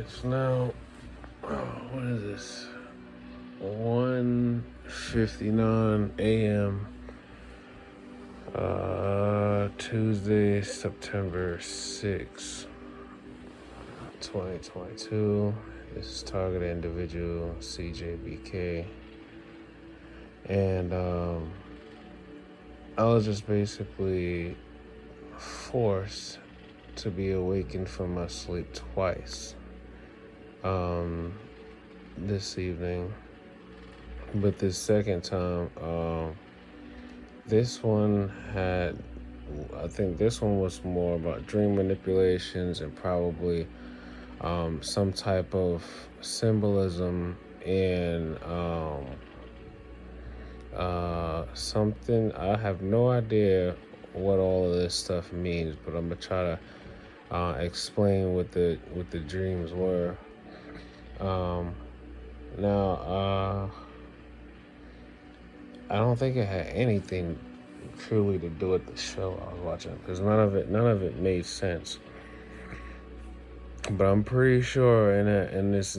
It's now, what is this? 1:59 a.m. Tuesday, September 6th, 2022. This is targeted individual CJBK. And I was just basically forced to be awakened from my sleep twice this evening. But this second time, this one I think this one was more about dream manipulations and probably some type of symbolism and something. I have no idea what all of this stuff means, but I'm gonna try to explain what the dreams were. Now, I don't think it had anything truly to do with the show I was watching, because none of it made sense. But I'm pretty sure in this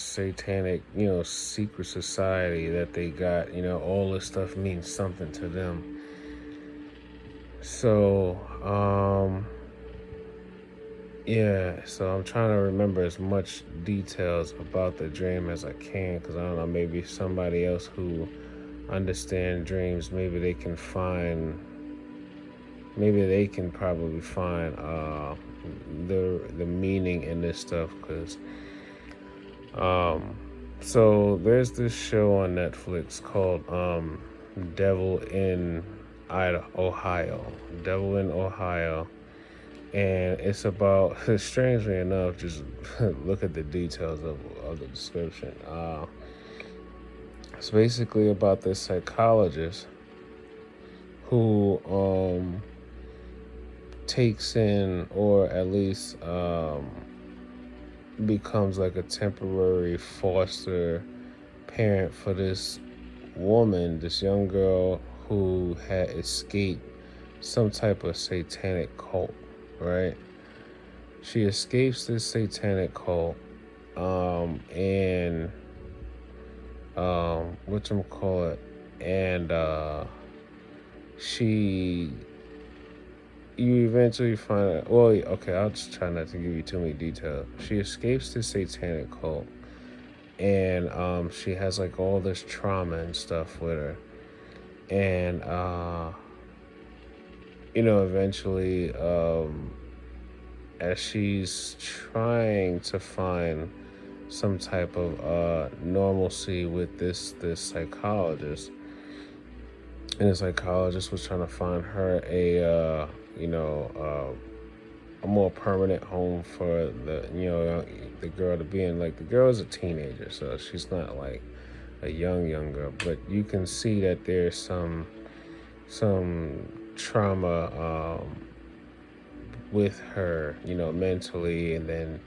satanic, secret society that they got, all this stuff means something to them. So, yeah, so I'm trying to remember as much details about the dream as I can, because I don't know, maybe somebody else who understand dreams, maybe they can probably find the meaning in this stuff, because so there's this show on Netflix called Devil in Ohio. And it's about, strangely enough, just look at the details of the description. It's basically about this psychologist who takes in, or at least becomes like a temporary foster parent for this woman, this young girl who had escaped some type of satanic cult, right? She escapes this satanic cult, and whatchamacallit, and you eventually find out, well, okay, I'll just try not to give you too many details. She escapes this satanic cult, and she has like all this trauma and stuff with her, and eventually, as she's trying to find some type of normalcy with this psychologist, and the psychologist was trying to find her a more permanent home for the girl to be in. Like, the girl is a teenager, so she's not like a young girl, but you can see that there's some trauma with her, mentally, and then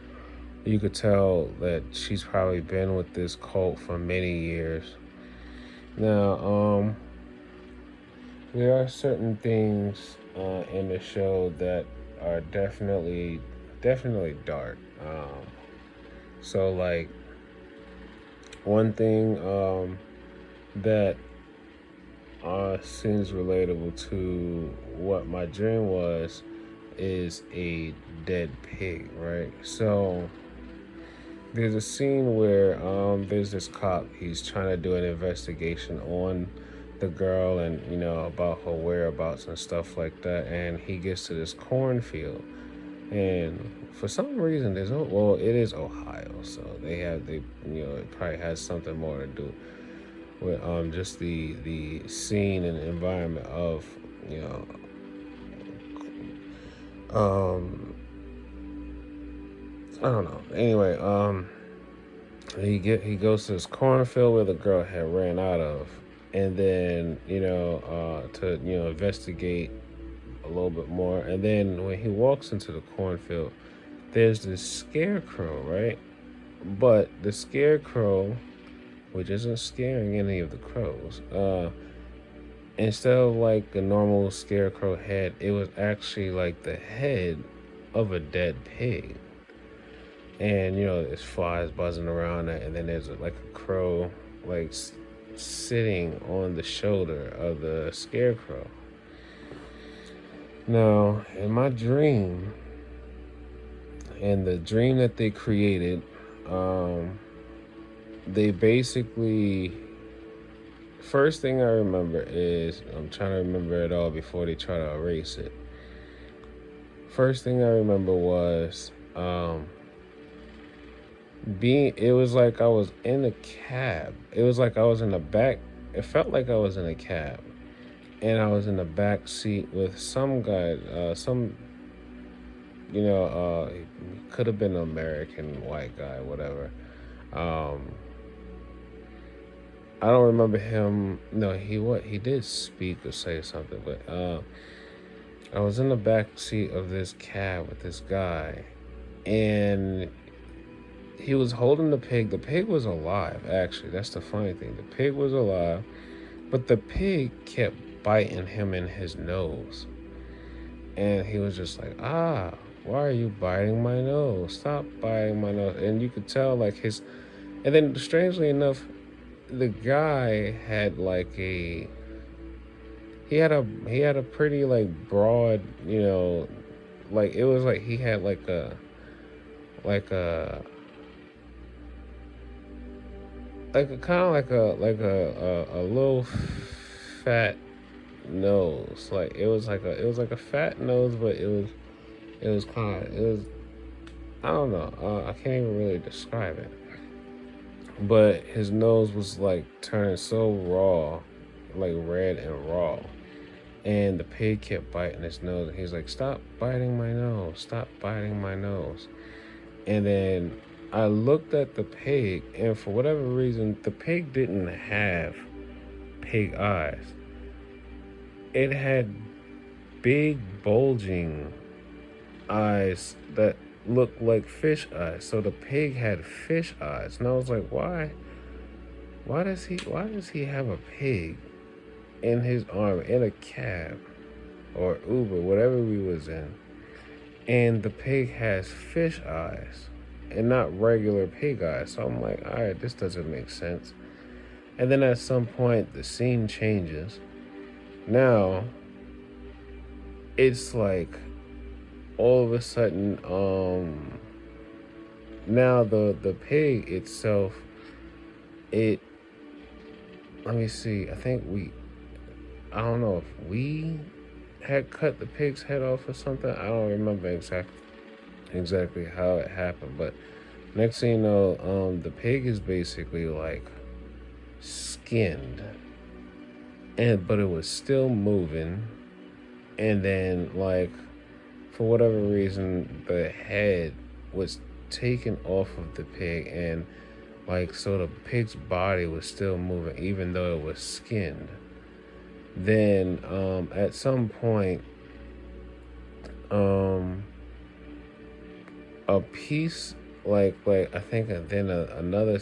you could tell that she's probably been with this cult for many years. Now, there are certain things in the show that are definitely dark. So, like, one thing that seems relatable to what my dream was is a dead pig, right? So there's a scene where there's this cop. He's trying to do an investigation on the girl and about her whereabouts and stuff like that, and he gets to this cornfield, and for some reason it is Ohio, so it probably has something more to do with just the scene and environment of I don't know. Anyway, he goes to this cornfield where the girl had ran out of, and then to investigate a little bit more. And then when he walks into the cornfield, there's this scarecrow, right? But the scarecrow, which isn't scaring any of the crows, instead of like a normal scarecrow head, it was actually like the head of a dead pig. and there's flies buzzing around it, and then there's like a crow like sitting on the shoulder of the scarecrow. Now, in my dream, and the dream that they created, they basically, first thing I remember is, I'm trying to remember it all before they try to erase it. First thing I remember was it was like I was in a cab. It was like I was in the back. It felt like I was in a cab, and I was in the back seat with some guy, he could have been an American white guy, whatever. Um, I don't remember him. No, he did speak or say something, but I was in the back seat of this cab with this guy, and he was holding the pig. The pig was alive, actually. That's the funny thing. The pig was alive, but the pig kept biting him in his nose. And he was just like, why are you biting my nose? Stop biting my nose. And you could tell and then strangely enough, the guy had he had a pretty broad, like it was like he had like a kind of like a little fat nose. Like it was like a fat nose, but it was I don't know, I can't even really describe it, but his nose was like turning so raw, like red and raw, and the pig kept biting his nose, and he's like, stop biting my nose, stop biting my nose. And then I looked at the pig, and for whatever reason, the pig didn't have pig eyes. It had big bulging eyes that looked like fish eyes. So the pig had fish eyes. And I was like, why does he have a pig in his arm in a cab or Uber, whatever we was in? And the pig has fish eyes and not regular pig eyes. So I'm like, all right, this doesn't make sense. And then at some point, the scene changes. Now, it's like all of a sudden, now the pig itself, let me see, I don't know if we had cut the pig's head off or something. I don't remember exactly how it happened, but next thing you know, the pig is basically like skinned, but it was still moving, and then for whatever reason the head was taken off of the pig, and so the pig's body was still moving even though it was skinned. Then at some point, a piece I think then another,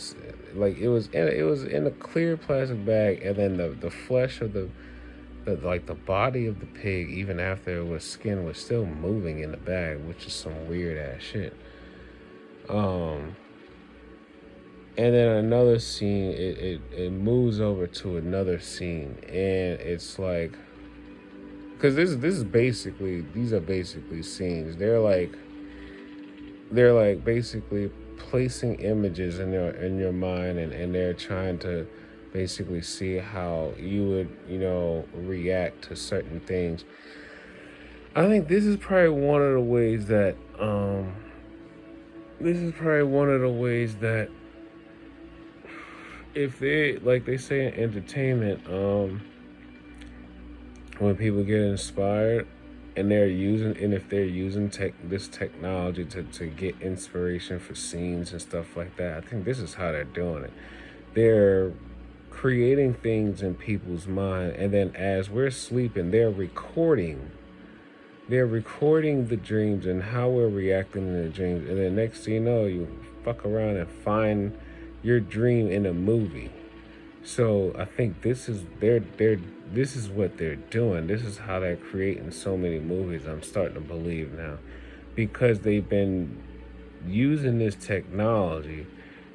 it was in a clear plastic bag, and then the flesh of the body of the pig, even after it was skinned, was still moving in the bag, which is some weird ass shit. And then another scene, it moves over to another scene, and it's like, because these are basically scenes. They're basically placing images in your mind, and they're trying to basically see how you would react to certain things. I think this is probably one of the ways that if they say in entertainment, when people get inspired and if they're using this technology to get inspiration for scenes and stuff like that, I think this is how they're doing it. They're creating things in people's mind, and then as we're sleeping, they're recording the dreams and how we're reacting in the dreams, and then next thing you know, you fuck around and find your dream in a movie. So I think this is what they're doing. This is how they're creating so many movies, I'm starting to believe now, because they've been using this technology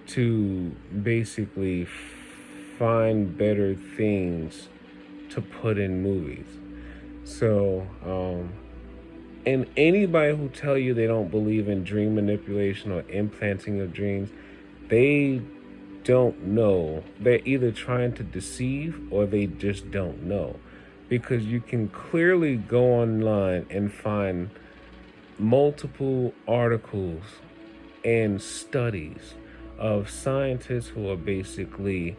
to basically find better things to put in movies. So, and anybody who tell you they don't believe in dream manipulation or implanting of dreams, they don't know. They're either trying to deceive or they just don't know. Because you can clearly go online and find multiple articles and studies of scientists who are basically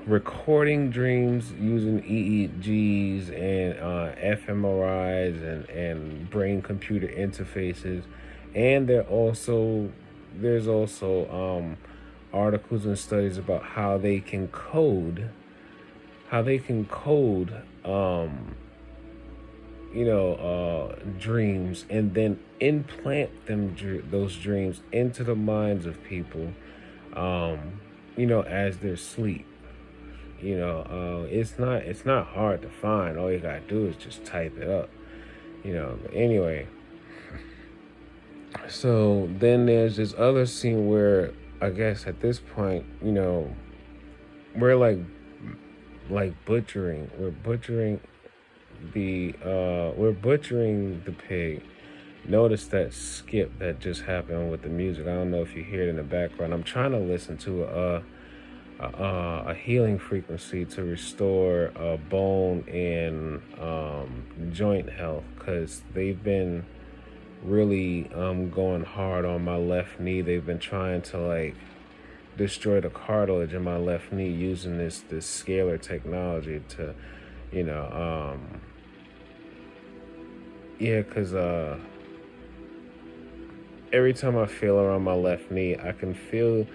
recording dreams using EEGs and fMRIs and brain computer interfaces. And there's also articles and studies about how they can code dreams and then implant those dreams into the minds of people, as they're asleep. It's not hard to find. All you gotta do is just type it up. But anyway, so then there's this other scene where I guess at this point, we're like butchering. We're butchering the pig. Notice that skip that just happened with the music. I don't know if you hear it in the background. I'm trying to listen to a healing frequency to restore bone and joint health, because they've been really going hard on my left knee. They've been trying to destroy the cartilage in my left knee using this scalar technology to because every time I feel around my left knee, I can feel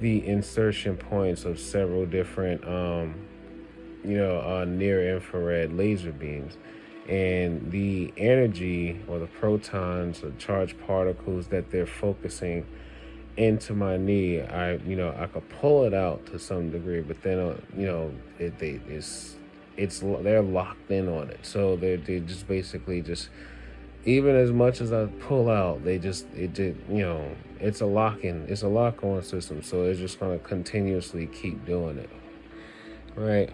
the insertion points of several different near infrared laser beams, and the energy or the protons or charged particles that they're focusing into my knee, I could pull it out to some degree, but then they're locked in on it. So they just basically just, even as much as I pull out, it's a lock-on system. So it's just gonna continuously keep doing it, right?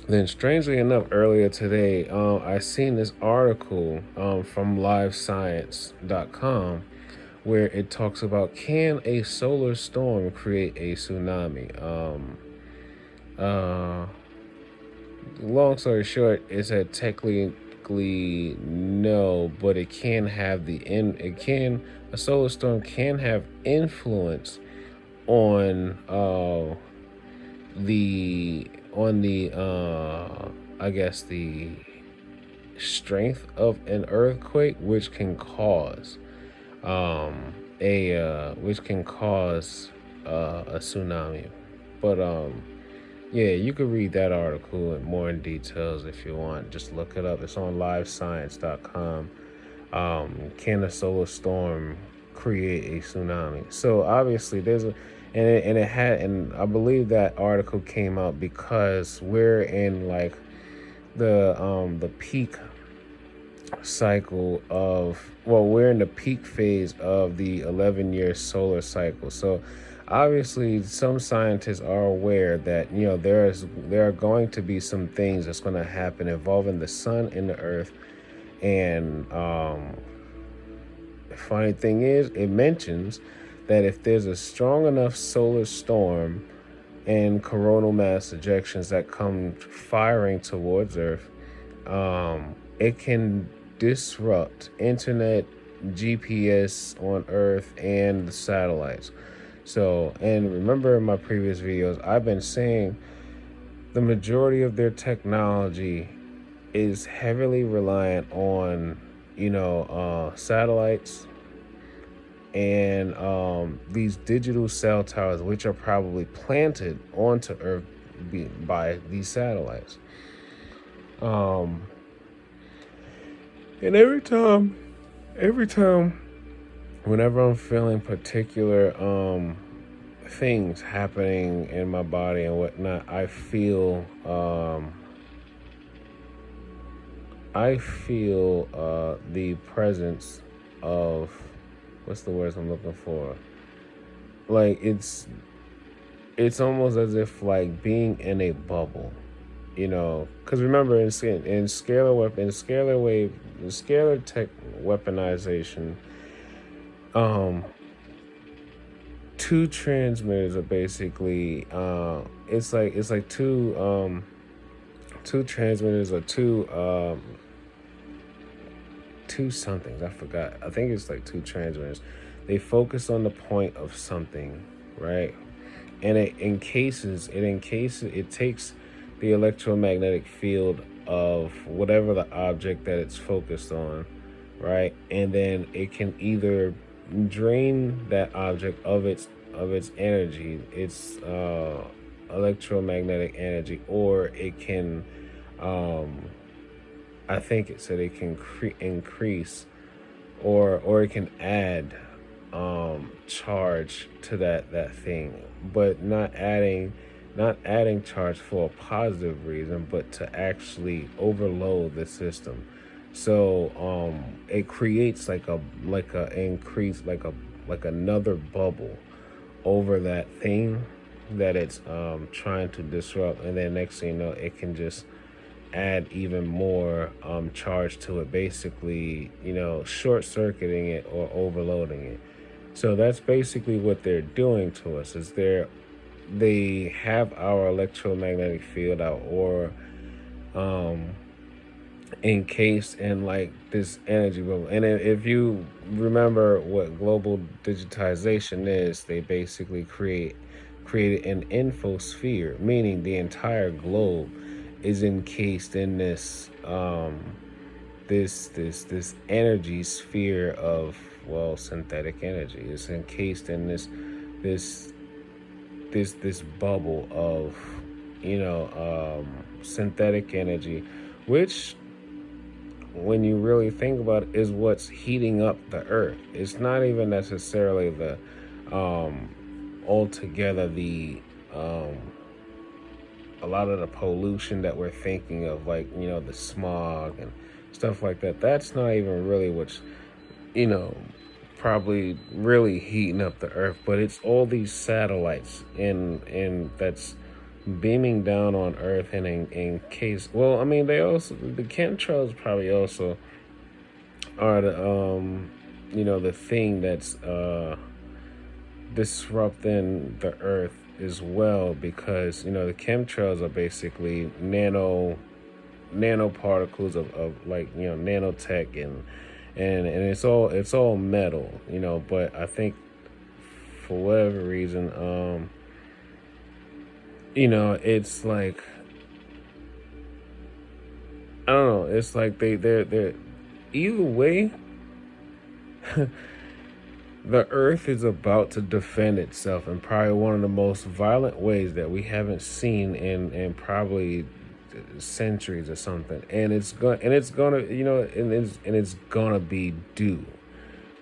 Then strangely enough, earlier today, I seen this article from livescience.com where it talks about, can a solar storm create a tsunami? Long story short, it's that technically no, but a solar storm can have influence on the I guess the strength of an earthquake, which can cause a tsunami. But yeah, you could read that article in more in details if you want. Just look it up. It's on livescience.com. Can a solar storm create a tsunami? So obviously and I believe that article came out because we're in the peak cycle we're in the peak phase of the 11-year solar cycle. So obviously some scientists are aware that there are going to be some things that's going to happen involving the sun and the earth. And the funny thing is, it mentions that if there's a strong enough solar storm and coronal mass ejections that come firing towards Earth, it can disrupt internet, GPS on Earth, and the satellites. So, and remember in my previous videos, I've been saying the majority of their technology is heavily reliant on, satellites and these digital cell towers, which are probably planted onto Earth by these satellites. And every time, whenever I'm feeling particular things happening in my body and whatnot, I feel the presence of, what's the words I'm looking for? Like it's almost as if like being in a bubble, because remember in scalar weapon, scalar wave, scalar tech weaponization, um, two transmitters are basically it's like two transmitters or two somethings. I forgot. I think it's like two transmitters. They focus on the point of something, right? And it takes the electromagnetic field of whatever the object that it's focused on, right? And then it can either drain that object of its energy, its electromagnetic energy, or it can I think it said it can increase, or it can add charge to that thing, but not adding charge for a positive reason, but to actually overload the system. So it creates like a increase, like another bubble over that thing that it's trying to disrupt, and then next thing you know, it can just add even more charge to it, basically, short circuiting it or overloading it. So that's basically what they're doing to us, is they have our electromagnetic field, our aura, encased in like this energy bubble. And if you remember what global digitization is, they basically created an infosphere, meaning the entire globe is encased in this energy sphere of, well, synthetic energy. It's encased in this this bubble of synthetic energy, which, when you really think about it, is what's heating up the earth. It's not even necessarily the altogether the a lot of the pollution that we're thinking of, like the smog and stuff like that. That's not even really what's you know probably really heating up the earth, but it's all these satellites and that's beaming down on earth, and in case, well, I mean, the chemtrails probably also are the thing that's disrupting the earth as well, because the chemtrails are basically nanoparticles of like nanotech, and it's all metal, but I think for whatever reason, it's like, I don't know, it's like they're either way. The earth is about to defend itself in probably one of the most violent ways that we haven't seen in probably centuries or something. And it's gonna be due.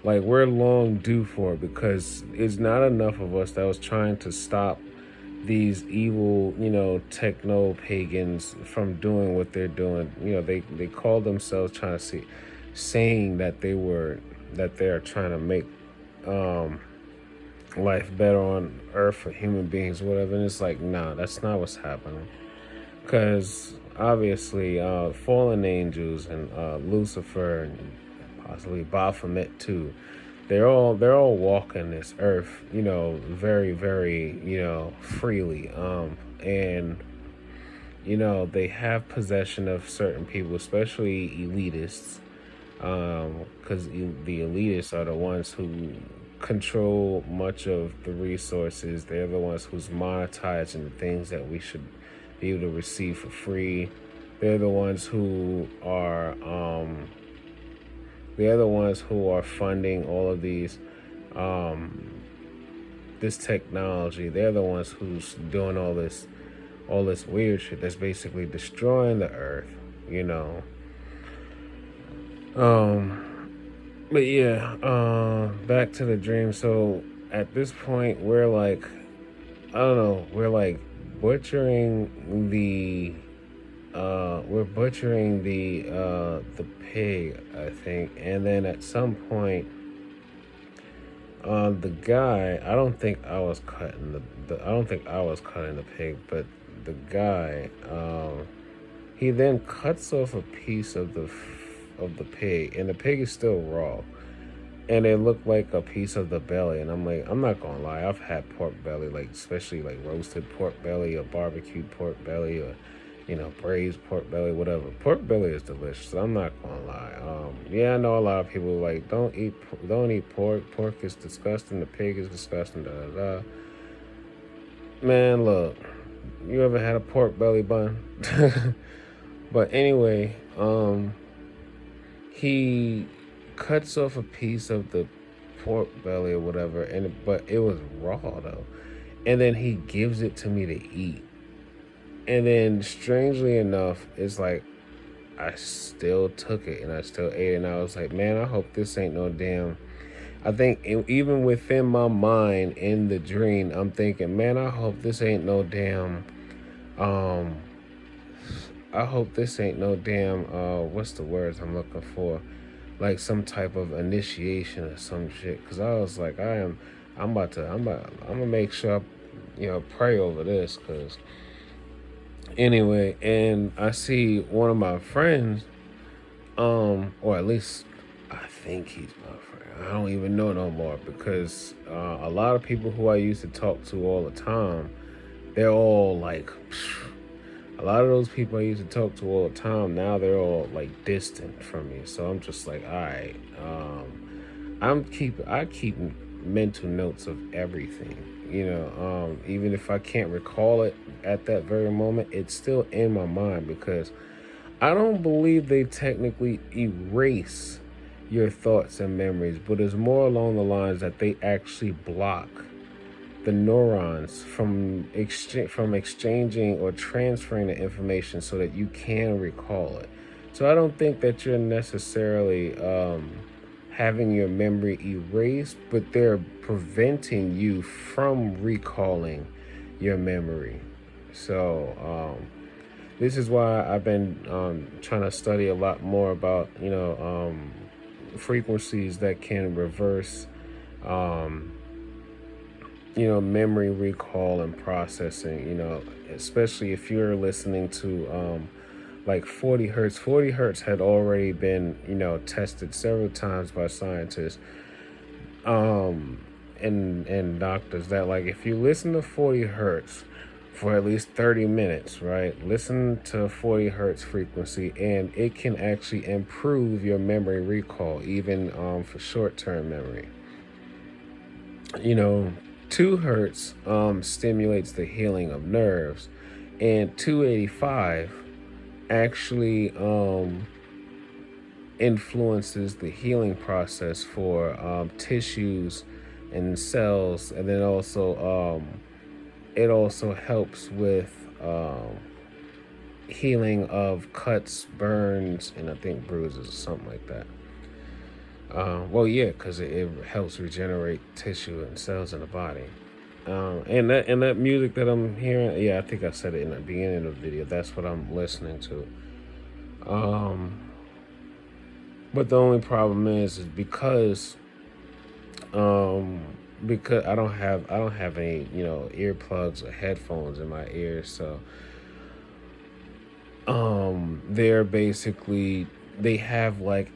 Like, we're long due for it, because it's not enough of us that was trying to stop these evil, techno pagans from doing what they're doing. They call themselves saying that they're trying to make life better on earth for human beings, whatever. And it's like, nah, that's not what's happening. Because obviously, fallen angels and Lucifer and possibly Baphomet too, they're all walking this earth, very, very, freely. And they have possession of certain people, especially elitists, because the elitists are the ones who control much of the resources. They're the ones who's monetizing the things that we should be able to receive for free. They're the ones who are funding all of these this technology. They're the ones who's doing all this weird shit that's basically destroying the earth, But yeah, back to the dream. So at this point, we're like, I don't know, we're like butchering we're butchering the pig, I think, and then at some point, the guy, I don't think I was cutting the I don't think I was cutting the pig, but the guy, he then cuts off a piece of the pig, and the pig is still raw, and it looked like a piece of the belly. And I'm like, I'm not gonna lie, I've had pork belly, like especially like roasted pork belly or barbecued pork belly or braised pork belly, whatever. Pork belly is delicious. I'm not gonna lie. Yeah, I know a lot of people like don't eat pork. Pork is disgusting. The pig is disgusting. Da da da. Man, look, you ever had a pork belly bun? But anyway, he cuts off a piece of the pork belly or whatever, but it was raw though, and then he gives it to me to eat. And then, strangely enough, it's like I still took it and I still ate it. And I was like, man, I hope this ain't no damn. I think even within my mind in the dream, I'm thinking, man, I hope this ain't no damn. Um, I hope this ain't no damn. What's the words I'm looking for? Like some type of initiation or some shit. Cause I was like, I'm gonna make sure, pray over this. Cause anyway, and I see one of my friends, or at least I think he's my friend. I don't even know no more because a lot of people who I used to talk to all the time, they're all like, a lot of those people I used to talk to all the time, now they're all like distant from me. So I'm just like, all right, I keep mental notes of everything. Even if I can't recall it at that very moment, it's still in my mind because I don't believe they technically erase your thoughts and memories, but it's more along the lines that they actually block the neurons from exchanging or transferring the information so that you can recall it. So I don't think that you're necessarily having your memory erased, but they're preventing you from recalling your memory. So this is why I've been trying to study a lot more about frequencies that can reverse memory recall and processing, especially if you're listening to like 40 hertz. 40 hertz had already been, tested several times by scientists and doctors that like if you listen to 40 hertz for at least 30 minutes, right? Listen to 40 hertz frequency and it can actually improve your memory recall, even for short-term memory. 2 hertz stimulates the healing of nerves, and 285 actually influences the healing process for tissues and cells, and then also it also helps with healing of cuts, burns, and I think bruises or something like that. Well, yeah, because it helps regenerate tissue and cells in the body. And that music that I'm hearing, yeah, I think I said it in the beginning of the video. That's what I'm listening to. But the only problem is because I don't have any earplugs or headphones in my ears, so they're basically they have like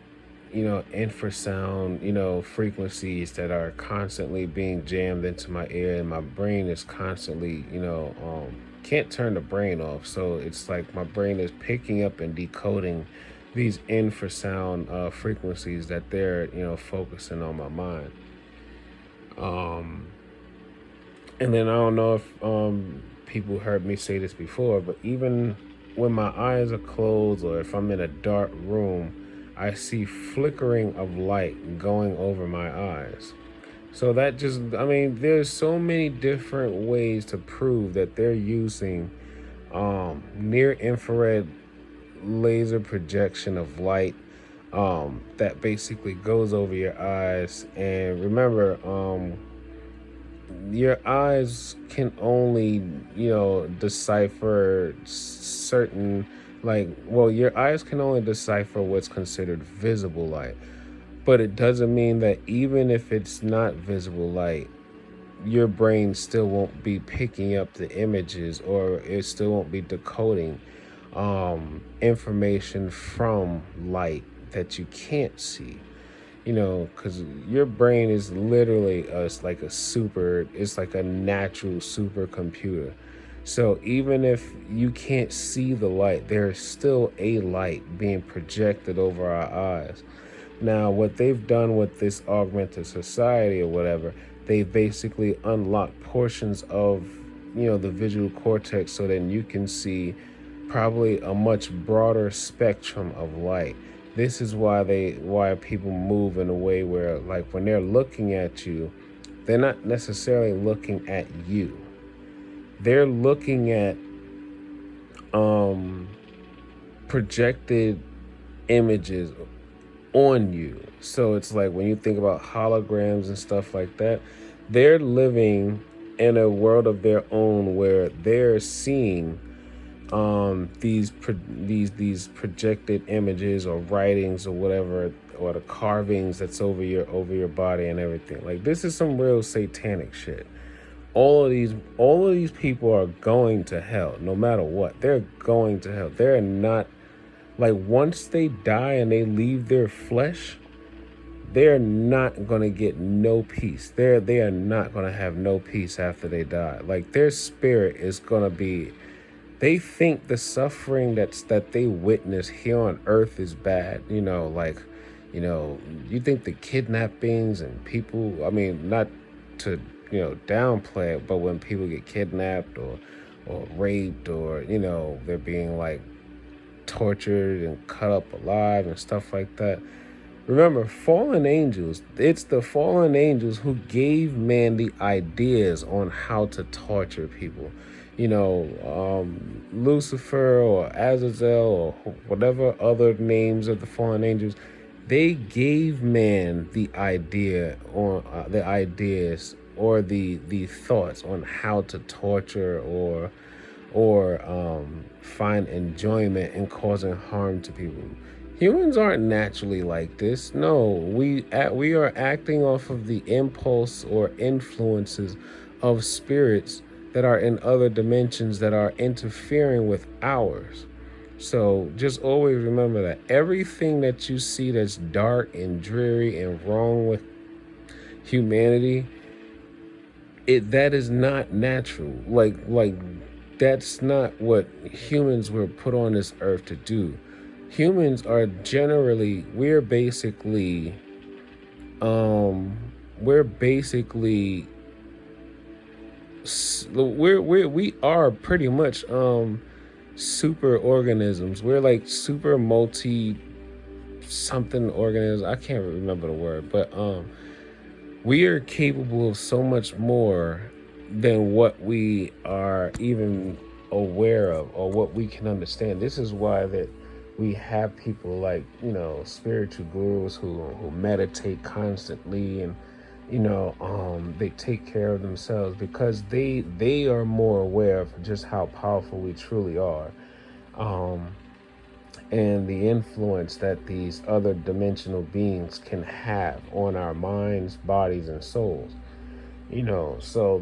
infrasound, frequencies that are constantly being jammed into my ear, and my brain is constantly, can't turn the brain off. So it's like my brain is picking up and decoding these infrasound frequencies that they're, focusing on my mind. And then I don't know if people heard me say this before, but even when my eyes are closed or if I'm in a dark room, I see flickering of light going over my eyes. So there's so many different ways to prove that they're using near infrared laser projection of light that basically goes over your eyes. And remember, your eyes can only, decipher certain Like, well, your eyes can only decipher what's considered visible light, but it doesn't mean that even if it's not visible light, your brain still won't be picking up the images, or it still won't be decoding information from light that you can't see. Because your brain is literally like a super, it's like a natural supercomputer. So even if you can't see the light, there's still a light being projected over our eyes. Now, what they've done with this augmented society or whatever, they basically unlock portions of, the visual cortex, so then you can see probably a much broader spectrum of light. This is why people move in a way where, like, when they're looking at you, they're not necessarily looking at you. They're looking at projected images on you. So it's like when you think about holograms and stuff like that, they're living in a world of their own where they're seeing these projected images or writings or whatever, or the carvings that's over your body and everything. Like, this is some real satanic shit. All of these people are going to hell no matter what. They're going to hell. They're not, like, once they die and they leave their flesh, they're not going to get no peace. They are not going to have no peace after they die. Like, their spirit is going to be, they think the suffering that they witness here on earth is bad. You think the kidnappings and people, I mean, not to, downplay it, but when people get kidnapped or raped, or, they're being, like, tortured and cut up alive and stuff like that. Remember, fallen angels, it's the fallen angels who gave man the ideas on how to torture people. Lucifer or Azazel or whatever other names of the fallen angels, they gave man the idea, or the ideas, or the thoughts on how to torture or find enjoyment in causing harm to people. Humans aren't naturally like this. No, we are acting off of the impulse or influences of spirits that are in other dimensions that are interfering with ours. So just always remember that everything that you see that's dark and dreary and wrong with humanity, that is not natural. Like that's not what humans were put on this earth to do. Humans are generally, we are basically pretty much super organisms. We're like super multi something organisms. I can't remember the word, but we are capable of so much more than what we are even aware of or what we can understand. This is why that we have people like, spiritual gurus who meditate constantly, and they take care of themselves because they are more aware of just how powerful we truly are, and the influence that these other dimensional beings can have on our minds, bodies, and souls. So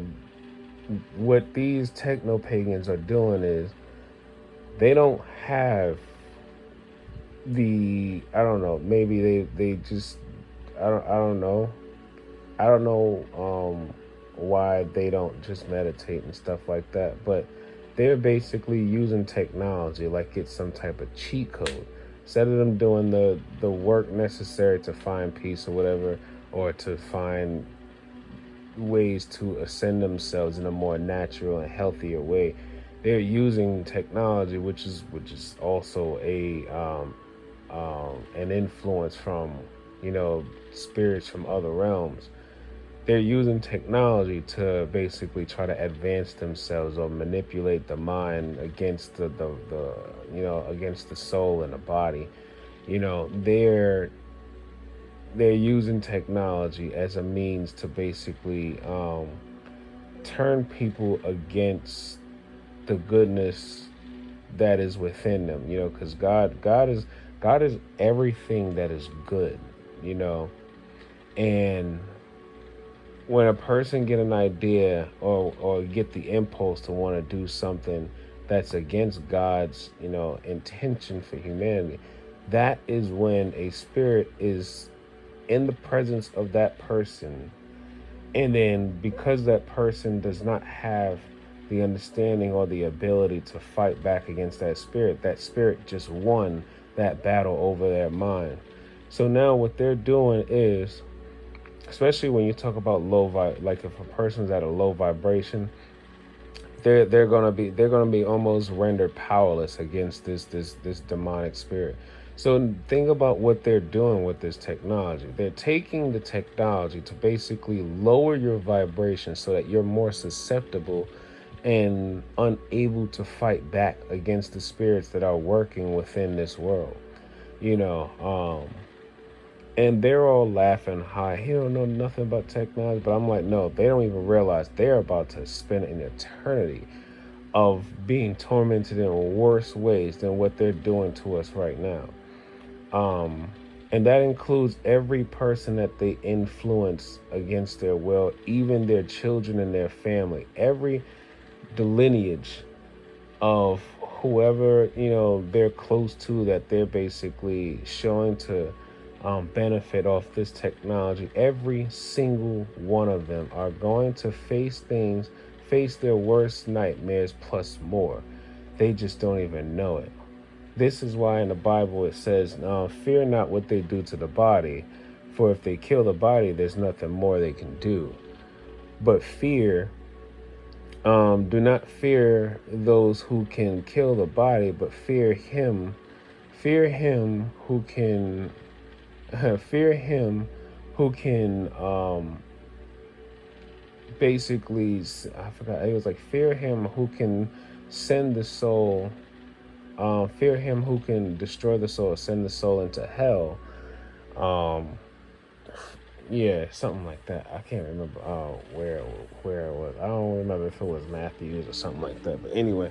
what these techno-pagans are doing is they don't have I don't know, maybe they just, I don't know why they don't just meditate and stuff like that, but they're basically using technology like it's some type of cheat code. Instead of them doing the work necessary to find peace or whatever, or to find ways to ascend themselves in a more natural and healthier way, they're using technology, which is also an influence from, spirits from other realms. They're using technology to basically try to advance themselves or manipulate the mind against the against the soul and the body. They're using technology as a means to basically turn people against the goodness that is within them, because God is everything that is good, you know. And when a person get an idea or get the impulse to want to do something that's against God's, intention for humanity, that is when a spirit is in the presence of that person. And then because that person does not have the understanding or the ability to fight back against that spirit just won that battle over their mind. So now what they're doing is, especially when you talk about like if a person's at a low vibration, they're gonna be almost rendered powerless against this demonic spirit. So think about what they're doing with this technology. They're taking the technology to basically lower your vibration so that you're more susceptible and unable to fight back against the spirits that are working within this world. You know, and they're all laughing high. He don't know nothing about technology, but I'm like, no, they don't even realize they're about to spend an eternity of being tormented in worse ways than what they're doing to us right now. And that includes every person that they influence against their will, even their children and their family, the lineage of whoever, they're close to, that they're basically showing to benefit off this technology. Every single one of them are going to face their worst nightmares plus more. They just don't even know it. This is why in the Bible it says, fear not what they do to the body, for if they kill the body, there's nothing more they can do. But do not fear those who can kill the body, but fear him who can, fear him who can, basically, I forgot, it was like, fear him who can send the soul, fear him who can destroy the soul, send the soul into hell. Yeah, something like that. I can't remember where it was. I don't remember if it was Matthews or something like that. But anyway,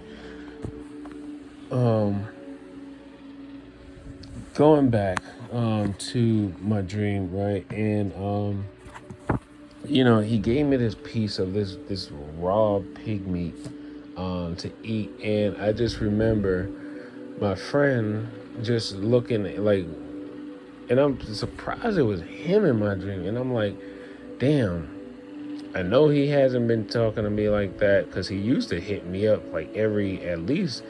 going back to my dream, right? And he gave me this piece of this raw pig meat to eat, and I just remember my friend just looking like, and I'm surprised it was him in my dream. And I'm like, damn, I know he hasn't been talking to me like that, because he used to hit me up like at least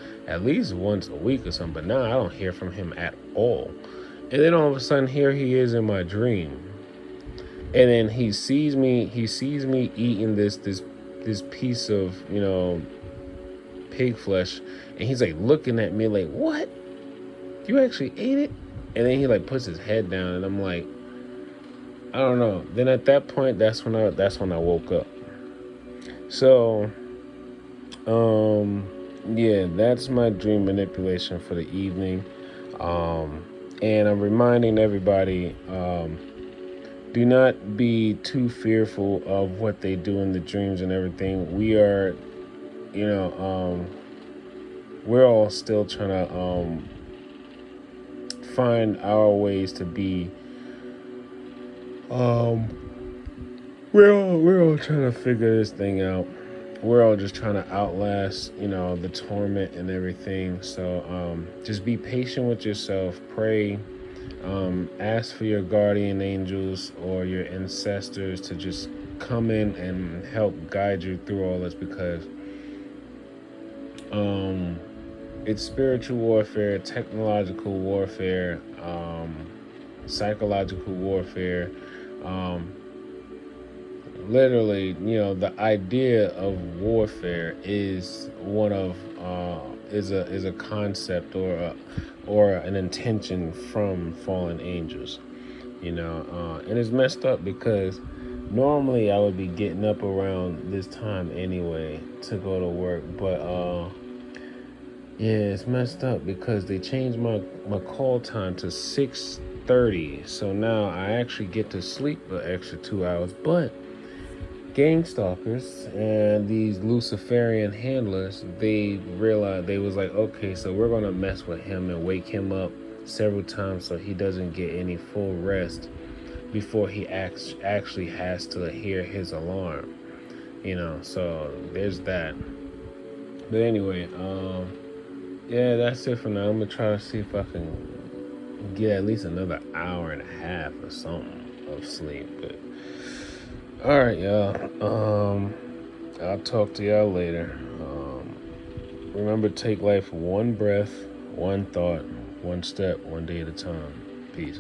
once a week or something. But now I don't hear from him at all. And then all of a sudden, here he is in my dream. And then he sees me eating this piece of, pig flesh. And he's like looking at me like, what? You actually ate it? And then he like puts his head down, and I'm like, I don't know. Then at that point, that's when I woke up. So, yeah, that's my dream manipulation for the evening. And I'm reminding everybody, do not be too fearful of what they do in the dreams and everything. We are, we're all still trying to find our ways to be. We're all trying to figure this thing out. We're all just trying to outlast, the torment and everything. So just be patient with yourself. Pray. Ask for your guardian angels or your ancestors to just come in and help guide you through all this, because it's spiritual warfare, technological warfare, psychological warfare. Literally, the idea of warfare is one of is a concept or an intention from fallen angels. And it's messed up because normally I would be getting up around this time anyway to go to work, but yeah, it's messed up because they changed my call time to 6:30. So now I actually get to sleep an extra 2 hours. But gang stalkers and these Luciferian handlers, they realized, they was like, okay, so we're gonna mess with him and wake him up several times so he doesn't get any full rest before he actually has to hear his alarm. So there's that. But anyway, yeah, that's it for now. I'm gonna try to see if I can get at least another hour and a half or something of sleep. But all right, y'all. I'll talk to y'all later. Remember, take life one breath, one thought, one step, one day at a time. Peace.